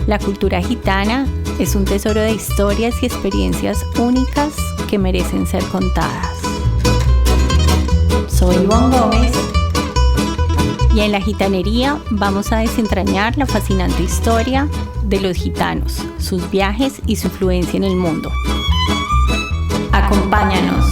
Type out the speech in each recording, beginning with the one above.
La cultura gitana es un tesoro de historias y experiencias únicas que merecen ser contadas. Soy Ivonne Gómez y en La Gitanería vamos a desentrañar la fascinante historia de los gitanos, sus viajes y su influencia en el mundo. Acompáñanos.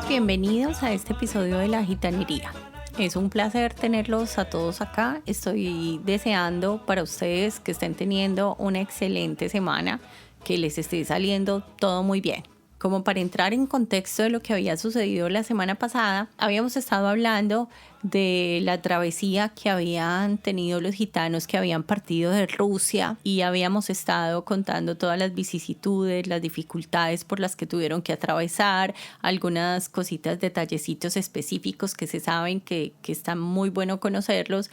Bienvenidos a este episodio de La Gitanería. Es un placer tenerlos a todos acá. Estoy deseando para ustedes que estén teniendo una excelente semana, que les esté saliendo todo muy bien. Como para entrar en contexto de lo que había sucedido la semana pasada, habíamos estado hablando de la travesía que habían tenido los gitanos que habían partido de Rusia y habíamos estado contando todas las vicisitudes, las dificultades por las que tuvieron que atravesar, algunas cositas, detallecitos específicos que se saben que está muy bueno conocerlos.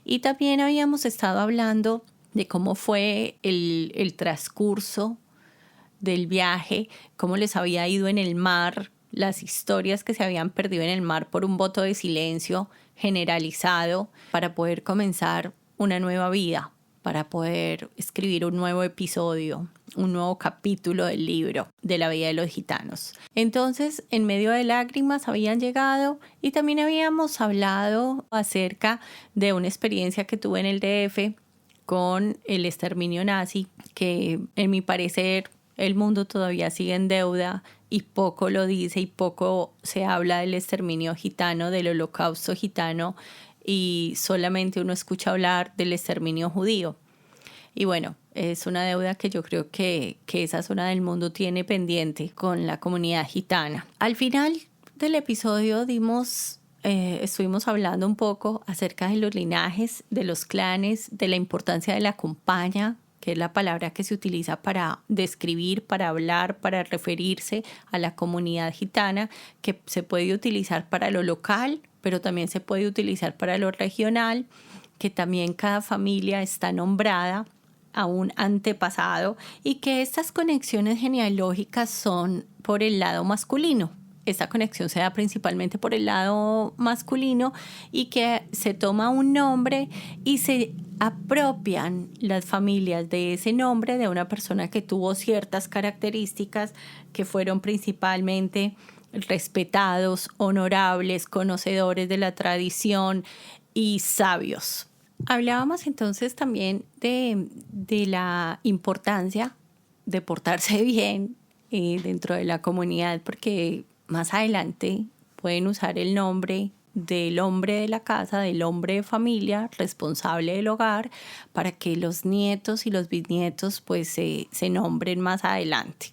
Y también habíamos estado hablando de cómo fue el transcurso del viaje, cómo les había ido en el mar, las historias que se habían perdido en el mar por un voto de silencio generalizado para poder comenzar una nueva vida, para poder escribir un nuevo episodio, un nuevo capítulo del libro de la vida de los gitanos. Entonces, en medio de lágrimas habían llegado y también habíamos hablado acerca de una experiencia que tuve en el DF con el exterminio nazi, que en mi parecer el mundo todavía sigue en deuda y poco lo dice y poco se habla del exterminio gitano, del holocausto gitano, y solamente uno escucha hablar del exterminio judío. Y bueno, es una deuda que yo creo que esa zona del mundo tiene pendiente con la comunidad gitana. Al final del episodio estuvimos hablando un poco acerca de los linajes, de los clanes, de la importancia de la compañía, que es la palabra que se utiliza para describir, para hablar, para referirse a la comunidad gitana, que se puede utilizar para lo local, pero también se puede utilizar para lo regional, que también cada familia está nombrada a un antepasado y que estas conexiones genealógicas son por el lado masculino. Esta conexión se da principalmente por el lado masculino y que se toma un nombre y se apropian las familias de ese nombre de una persona que tuvo ciertas características que fueron principalmente respetados, honorables, conocedores de la tradición y sabios. Hablábamos entonces también de la importancia de portarse bien dentro de la comunidad, porque más adelante pueden usar el nombre del hombre de la casa, del hombre de familia, responsable del hogar, para que los nietos y los bisnietos pues se nombren más adelante.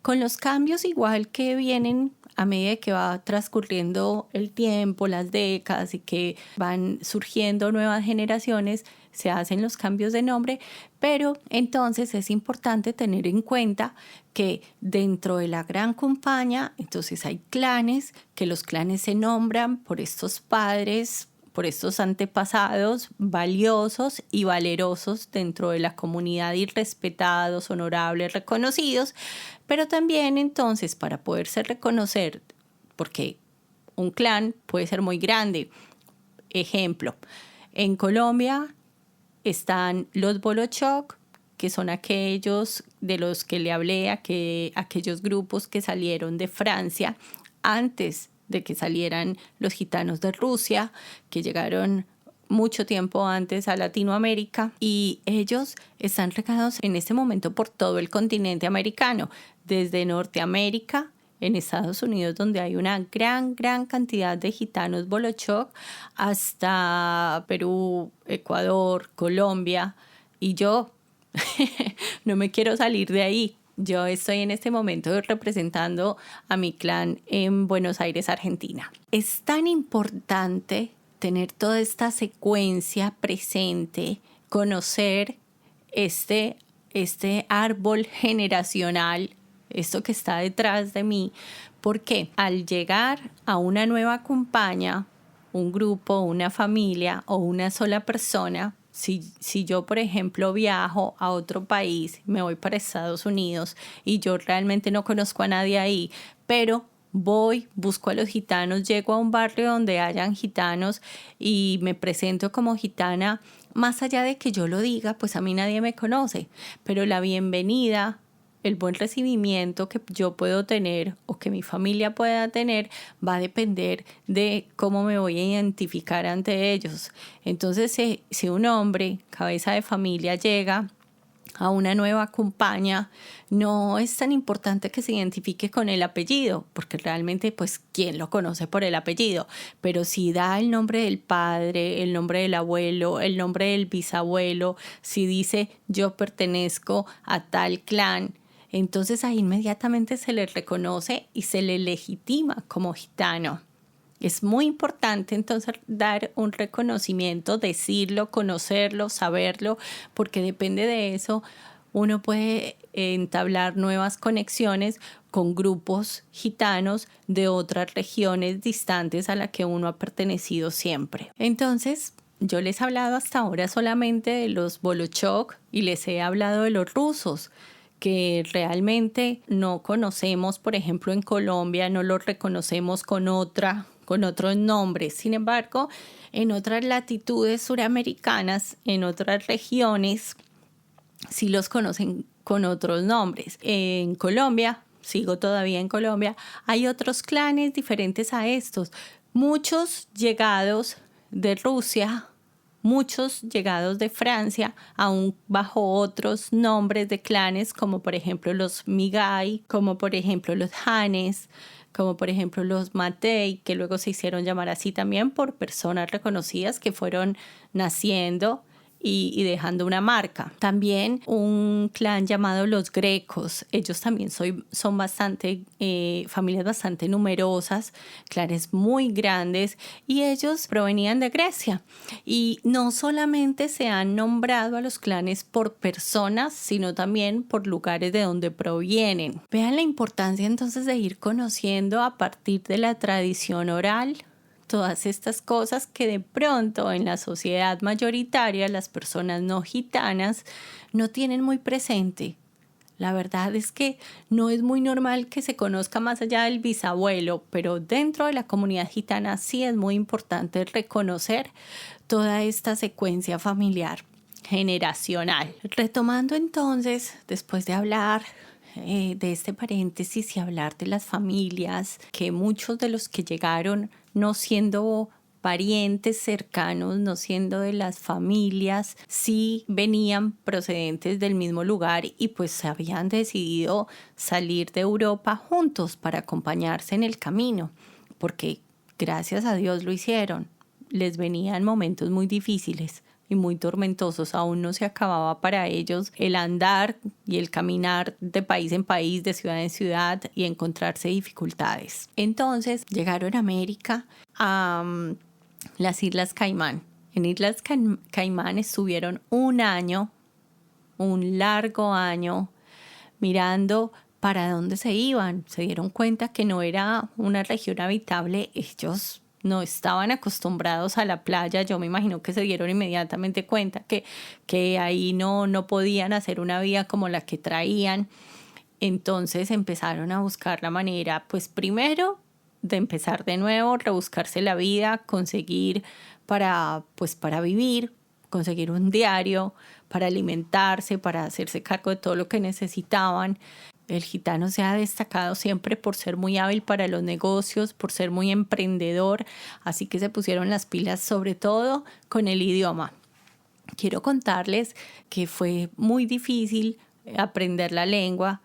Con los cambios igual que vienen a medida que va transcurriendo el tiempo, las décadas y que van surgiendo nuevas generaciones, se hacen los cambios de nombre, pero entonces es importante tener en cuenta que dentro de la gran compañía, entonces hay clanes, que los clanes se nombran por estos padres, por estos antepasados valiosos y valerosos dentro de la comunidad y respetados, honorables, reconocidos, pero también entonces para poderse reconocer, porque un clan puede ser muy grande. Ejemplo, en Colombia están los Bolochok, que son aquellos de los que le hablé, aquellos grupos que salieron de Francia antes de que salieran los gitanos de Rusia, que llegaron mucho tiempo antes a Latinoamérica, y ellos están regados en este momento por todo el continente americano, desde Norteamérica, en Estados Unidos, donde hay una gran cantidad de gitanos Bolochok, hasta Perú, Ecuador, Colombia, y yo no me quiero salir de ahí. Yo estoy en este momento representando a mi clan en Buenos Aires, Argentina. Es tan importante tener toda esta secuencia presente, conocer este árbol generacional, esto que está detrás de mí, Porque al llegar a una nueva compañía, un grupo, una familia o una sola persona, si yo, por ejemplo, viajo a otro país, me voy para Estados Unidos y yo realmente no conozco a nadie ahí, pero voy, busco a los gitanos, llego a un barrio donde hayan gitanos y me presento como gitana, más allá de que yo lo diga, pues a mí nadie me conoce, pero la bienvenida, el buen recibimiento que yo puedo tener o que mi familia pueda tener va a depender de cómo me voy a identificar ante ellos. Entonces, si un hombre, cabeza de familia, llega a una nueva compañía, no es tan importante que se identifique con el apellido, porque realmente, pues, ¿quién lo conoce por el apellido? Pero si da el nombre del padre, el nombre del abuelo, el nombre del bisabuelo, si dice yo pertenezco a tal clan, entonces ahí inmediatamente se le reconoce y se le legitima como gitano. Es muy importante entonces dar un reconocimiento, decirlo, conocerlo, saberlo, porque depende de eso uno puede entablar nuevas conexiones con grupos gitanos de otras regiones distantes a la que uno ha pertenecido siempre. Entonces, yo les he hablado hasta ahora solamente de los Volochok y les he hablado de los rusos, que realmente no conocemos, por ejemplo, en Colombia no los reconocemos con otros nombres. Sin embargo, en otras latitudes suramericanas, en otras regiones, sí los conocen con otros nombres. En Colombia, sigo todavía en Colombia, hay otros clanes diferentes a estos. Muchos llegados de Rusia, muchos llegados de Francia, aún bajo otros nombres de clanes, como por ejemplo los Migai, como por ejemplo los Hanes, como por ejemplo los Matei, que luego se hicieron llamar así también por personas reconocidas que fueron naciendo y dejando una marca. También un clan llamado los Grecos, ellos también son bastante, familias bastante numerosas, clanes muy grandes, y ellos provenían de Grecia. Y no solamente se han nombrado a los clanes por personas, sino también por lugares de donde provienen. Vean la importancia entonces de ir conociendo a partir de la tradición oral todas estas cosas que de pronto en la sociedad mayoritaria las personas no gitanas no tienen muy presente. La verdad es que no es muy normal que se conozca más allá del bisabuelo, pero dentro de la comunidad gitana sí es muy importante reconocer toda esta secuencia familiar generacional. Retomando entonces, después de hablar de este paréntesis y hablar de las familias, que muchos de los que llegaron no siendo parientes cercanos, no siendo de las familias, sí venían procedentes del mismo lugar y pues habían decidido salir de Europa juntos para acompañarse en el camino, porque gracias a Dios lo hicieron. Les venían momentos muy difíciles y muy tormentosos, aún no se acababa para ellos el andar y el caminar de país en país, de ciudad en ciudad y encontrarse dificultades. Entonces llegaron a América, a las Islas Caimán. En Islas Caimán estuvieron un año, un largo año, mirando para dónde se iban. Se dieron cuenta que no era una región habitable. Ellos no estaban acostumbrados a la playa. Yo me imagino que se dieron inmediatamente cuenta que ahí no podían hacer una vida como la que traían. Entonces empezaron a buscar la manera, pues primero de empezar de nuevo, rebuscarse la vida, conseguir para vivir, conseguir un diario, para alimentarse, para hacerse cargo de todo lo que necesitaban. El gitano se ha destacado siempre por ser muy hábil para los negocios, por ser muy emprendedor, así que se pusieron las pilas sobre todo con el idioma. Quiero contarles que fue muy difícil aprender la lengua.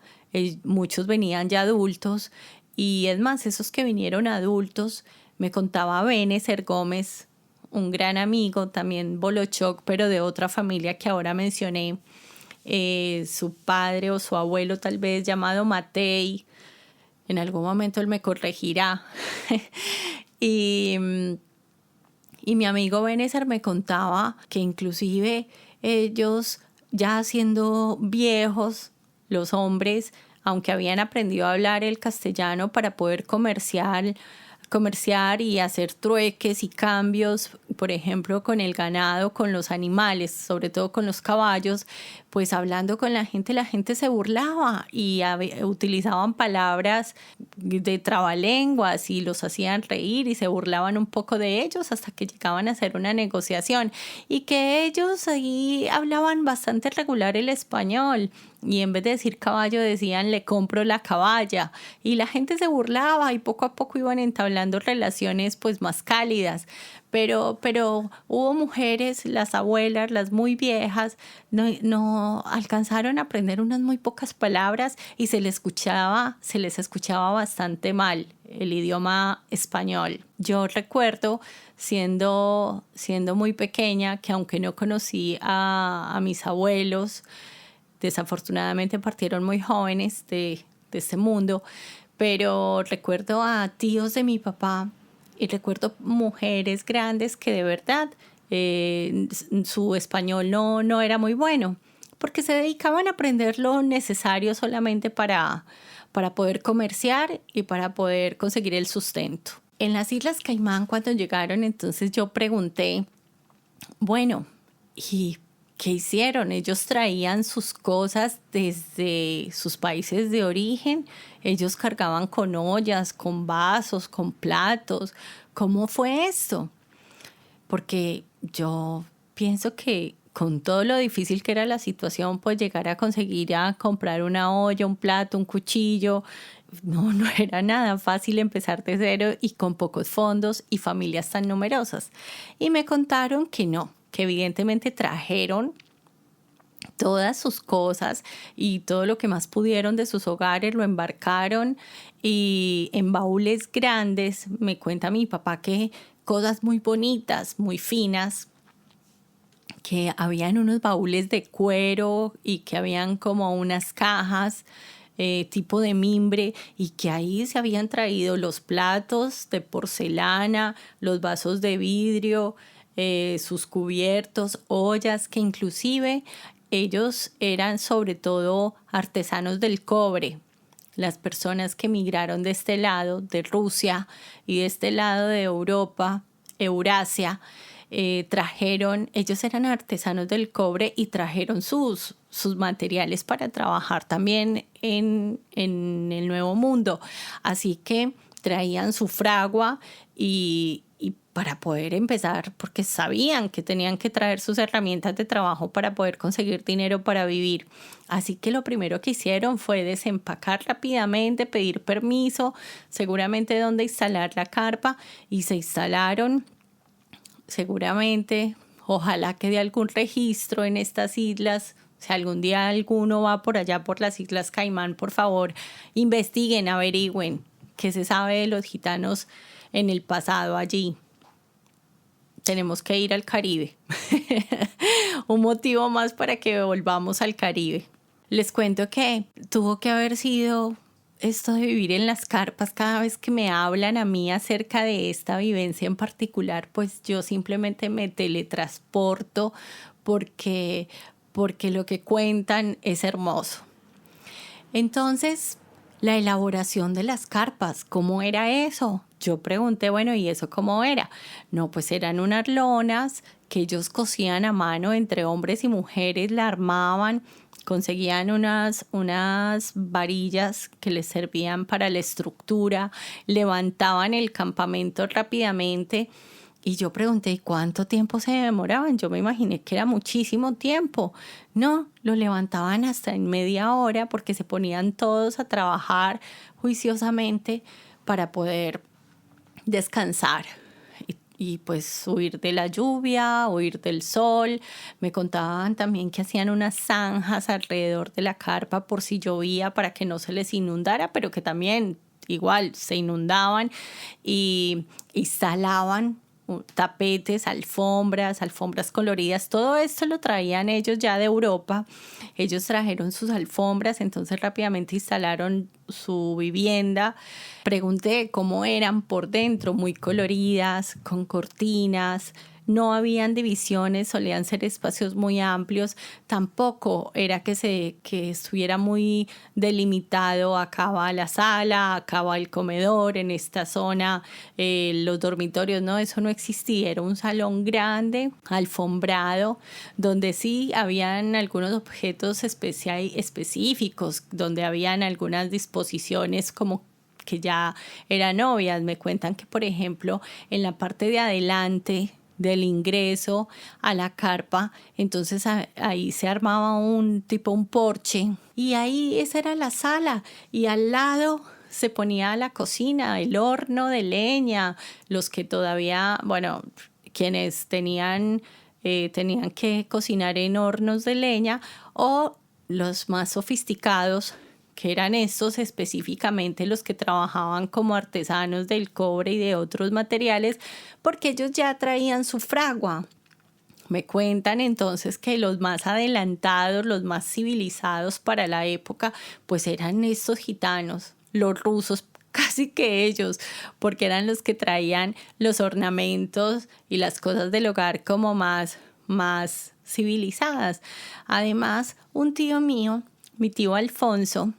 Muchos venían ya adultos y es más, esos que vinieron adultos, me contaba Benecer Gómez, un gran amigo, también Volochok, pero de otra familia que ahora mencioné, su padre o su abuelo tal vez llamado Matei, en algún momento él me corregirá, y mi amigo Benecer me contaba que inclusive ellos ya siendo viejos, los hombres, aunque habían aprendido a hablar el castellano para poder comerciar y hacer trueques y cambios, por ejemplo, con el ganado, con los animales, sobre todo con los caballos, pues hablando con la gente se burlaba y utilizaban palabras de trabalenguas y los hacían reír y se burlaban un poco de ellos hasta que llegaban a hacer una negociación y que ellos ahí hablaban bastante regular el español. Y en vez de decir caballo decían le compro la caballa y la gente se burlaba y poco a poco iban entablando relaciones pues más cálidas. Pero hubo mujeres, las abuelas, las muy viejas, no alcanzaron a aprender unas muy pocas palabras y se les escuchaba bastante mal el idioma español. Yo recuerdo siendo muy pequeña que aunque no conocí a mis abuelos, desafortunadamente partieron muy jóvenes de este mundo, pero recuerdo a tíos de mi papá y recuerdo mujeres grandes que de verdad su español no era muy bueno, porque se dedicaban a aprender lo necesario solamente para poder comerciar y para poder conseguir el sustento. En las Islas Caimán, cuando llegaron, entonces yo pregunté, bueno, ¿y qué hicieron? Ellos traían sus cosas desde sus países de origen, ellos cargaban con ollas, con vasos, con platos. ¿Cómo fue esto? Porque yo pienso que con todo lo difícil que era la situación, pues llegar a conseguir a comprar una olla, un plato, un cuchillo, no era nada fácil empezar de cero y con pocos fondos y familias tan numerosas. Y me contaron que no, que evidentemente trajeron todas sus cosas y todo lo que más pudieron de sus hogares, lo embarcaron y en baúles grandes. Me cuenta mi papá que cosas muy bonitas, muy finas, que habían unos baúles de cuero y que habían como unas cajas tipo de mimbre y que ahí se habían traído los platos de porcelana, los vasos de vidrio, sus cubiertos, ollas, que inclusive ellos eran sobre todo artesanos del cobre. Las personas que emigraron de este lado, de Rusia, y de este lado de Europa, Eurasia, ellos eran artesanos del cobre y trajeron sus materiales para trabajar también en el Nuevo Mundo. Así que traían su fragua y para poder empezar, porque sabían que tenían que traer sus herramientas de trabajo para poder conseguir dinero para vivir. Así que lo primero que hicieron fue desempacar rápidamente, pedir permiso, seguramente dónde instalar la carpa, y se instalaron. Seguramente, ojalá que de algún registro en estas islas. Si algún día alguno va por allá por las Islas Caimán, por favor, investiguen, averigüen qué se sabe de los gitanos en el pasado allí. Tenemos que ir al Caribe. Un motivo más para que volvamos al Caribe. Les cuento que tuvo que haber sido esto de vivir en las carpas. Cada vez que me hablan a mí acerca de esta vivencia en particular, pues yo simplemente me teletransporto porque lo que cuentan es hermoso. Entonces, la elaboración de las carpas, ¿cómo era eso? Yo pregunté, bueno, ¿y eso cómo era? No, pues eran unas lonas que ellos cosían a mano entre hombres y mujeres, la armaban, conseguían unas varillas que les servían para la estructura, levantaban el campamento rápidamente. Y yo pregunté, ¿y cuánto tiempo se demoraban? Yo me imaginé que era muchísimo tiempo. No, lo levantaban hasta en media hora porque se ponían todos a trabajar juiciosamente para poder descansar y pues huir de la lluvia, huir del sol. Me contaban también que hacían unas zanjas alrededor de la carpa por si llovía para que no se les inundara, pero que también igual se inundaban, y instalaban tapetes, alfombras coloridas. Todo esto lo traían ellos ya de Europa. Ellos trajeron sus alfombras, entonces rápidamente instalaron su vivienda. Pregunté cómo eran por dentro, muy coloridas, con cortinas, no habían divisiones, solían ser espacios muy amplios, tampoco era que estuviera muy delimitado, acá va la sala, acá va el comedor, en esta zona los dormitorios, no, eso no existía, era un salón grande, alfombrado, donde sí habían algunos objetos específicos, donde habían algunas disposiciones como que ya eran obvias. Me cuentan que, por ejemplo, en la parte de adelante del ingreso a la carpa, entonces ahí se armaba un porche y ahí esa era la sala y al lado se ponía la cocina, el horno de leña, los que todavía, bueno, quienes tenían que cocinar en hornos de leña o los más sofisticados, que eran estos específicamente los que trabajaban como artesanos del cobre y de otros materiales, porque ellos ya traían su fragua. Me cuentan entonces que los más adelantados, los más civilizados para la época, pues eran estos gitanos, los rusos, casi que ellos, porque eran los que traían los ornamentos y las cosas del hogar como más civilizadas. Además, un tío mío, mi tío Alfonso,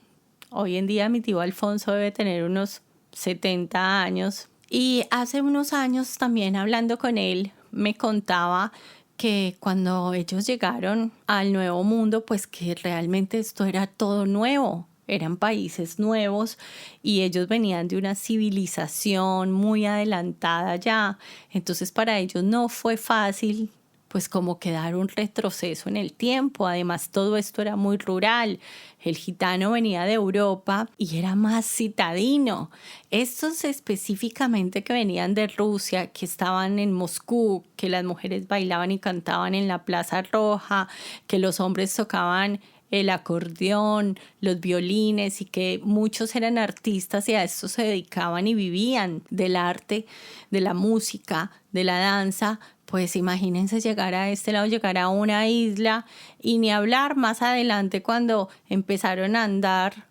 hoy en día mi tío Alfonso debe tener unos 70 años. Y hace unos años también hablando con él me contaba que cuando ellos llegaron al Nuevo Mundo, pues que realmente esto era todo nuevo. Eran países nuevos y ellos venían de una civilización muy adelantada ya. Entonces para ellos no fue fácil pues como que dar un retroceso en el tiempo. Además, todo esto era muy rural. El gitano venía de Europa y era más citadino. Estos específicamente que venían de Rusia, que estaban en Moscú, que las mujeres bailaban y cantaban en la Plaza Roja, que los hombres tocaban el acordeón, los violines y que muchos eran artistas y a esto se dedicaban y vivían del arte, de la música, de la danza. Pues imagínense llegar a este lado, llegar a una isla y ni hablar más adelante cuando empezaron a andar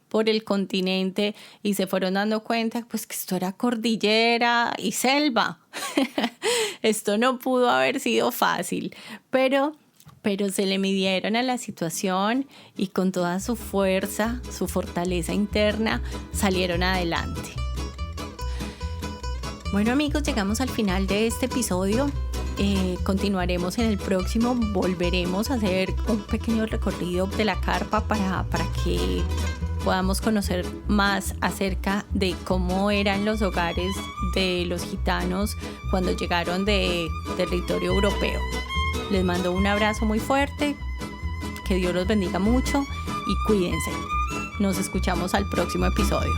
por el continente y se fueron dando cuenta pues que esto era cordillera y selva. Esto no pudo haber sido fácil, pero se le midieron a la situación y con toda su fuerza, su fortaleza interna, salieron adelante. Bueno amigos, llegamos al final de este episodio. Continuaremos en el próximo, volveremos a hacer un pequeño recorrido de la carpa para que podamos conocer más acerca de cómo eran los hogares de los gitanos cuando llegaron de territorio europeo. Les mando un abrazo muy fuerte, que Dios los bendiga mucho y cuídense. Nos escuchamos al próximo episodio.